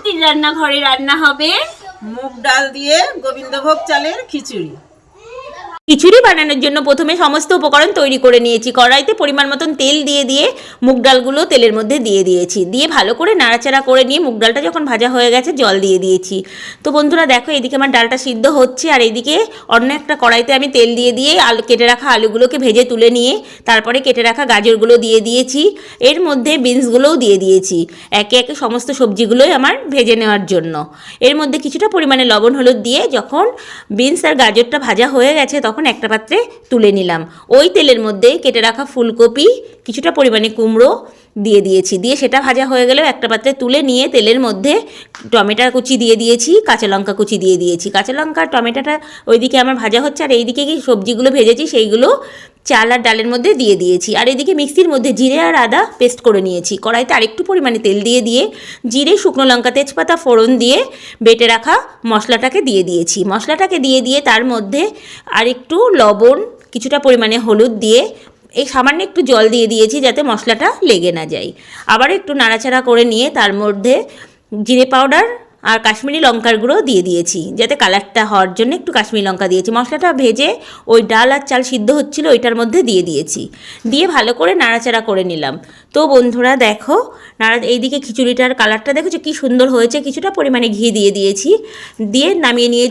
মাটির রান্নাঘরে রান্না হবে মুগ ডাল দিয়ে গোবিন্দভোগ চালের খিচুড়ি। খিচুড়ি বানানোর জন্য প্রথমে সমস্ত উপকরণ তৈরি করে নিয়েছি। কড়াইতে পরিমাণ মতন তেল দিয়ে মুগ ডালগুলো তেলের মধ্যে দিয়ে দিয়েছি। দিয়ে ভালো করে নাড়াচাড়া করে নিয়ে মুগ ডালটা যখন ভাজা হয়ে গেছে জল দিয়ে দিয়েছি। তো বন্ধুরা দেখো, এদিকে আমার ডালটা সিদ্ধ হচ্ছে, আর এইদিকে অন্য একটা কড়াইতে আমি তেল দিয়ে কেটে রাখা আলুগুলোকে ভেজে তুলে নিয়ে তারপরে কেটে রাখা গাজরগুলো দিয়ে দিয়েছি। এর মধ্যে বিনসগুলোও দিয়ে দিয়েছি, একে একে সমস্ত সবজিগুলোই আমার ভেজে নেওয়ার জন্য। এর মধ্যে কিছুটা পরিমাণে লবণ হলুদ দিয়ে যখন বিনস আর গাজরটা ভাজা হয়ে গেছে তখন একটা পাত্রে তুলে নিলাম। ওই তেলের মধ্যে কেটে রাখা ফুলকপি, কিছুটা পরিমাণে কুমড়ো দিয়ে দিয়েছি। দিয়ে সেটা ভাজা হয়ে গেলেও একটা পাত্রে তুলে নিয়ে তেলের মধ্যে টমেটো কুচি দিয়ে দিয়েছি, কাঁচা লঙ্কা কুচি দিয়ে দিয়েছি। কাঁচা লঙ্কা আর টমেটোটা ওইদিকে আমার ভাজা হচ্ছে, আর এইদিকে কি সবজিগুলো ভেজেছি সেইগুলো চাল আর ডালের মধ্যে দিয়ে দিয়েছি। আর এদিকে মিক্সির মধ্যে জিরে আর আদা পেস্ট করে নিয়েছি। কড়াইতে আরেকটু পরিমাণে তেল দিয়ে জিরে, শুকনো লঙ্কা, তেজপাতা ফোড়ন দিয়ে বেটে রাখা মশলাটাকে দিয়ে দিয়েছি। মশলাটাকে দিয়ে তার মধ্যে আরেকটু লবণ, কিছুটা পরিমাণে হলুদ দিয়ে এই সামান্য একটু জল দিয়ে দিয়েছি যাতে মশলাটা লেগে না যায়। আবার একটু নাড়াচাড়া করে নিয়ে তার মধ্যে জিরে পাউডার আর কাশ্মীরি লঙ্কার গুঁড়ো দিয়ে দিয়েছি, যাতে কালারটা হওয়ার জন্য একটু কাশ্মীরি লঙ্কা দিয়েছি। মশলাটা ভেজে ওই ডাল আর চাল সিদ্ধ হচ্ছিল ওইটার মধ্যে দিয়ে দিয়েছি। দিয়ে ভালো করে নাড়াচাড়া করে নিলাম। তো বন্ধুরা দেখো, এইদিকে খিচুড়িটার কালারটা দেখেছো কি সুন্দর হয়েছে। কিছুটা পরিমাণে ঘি দিয়ে দিয়েছি, দিয়ে নামিয়ে নিয়ে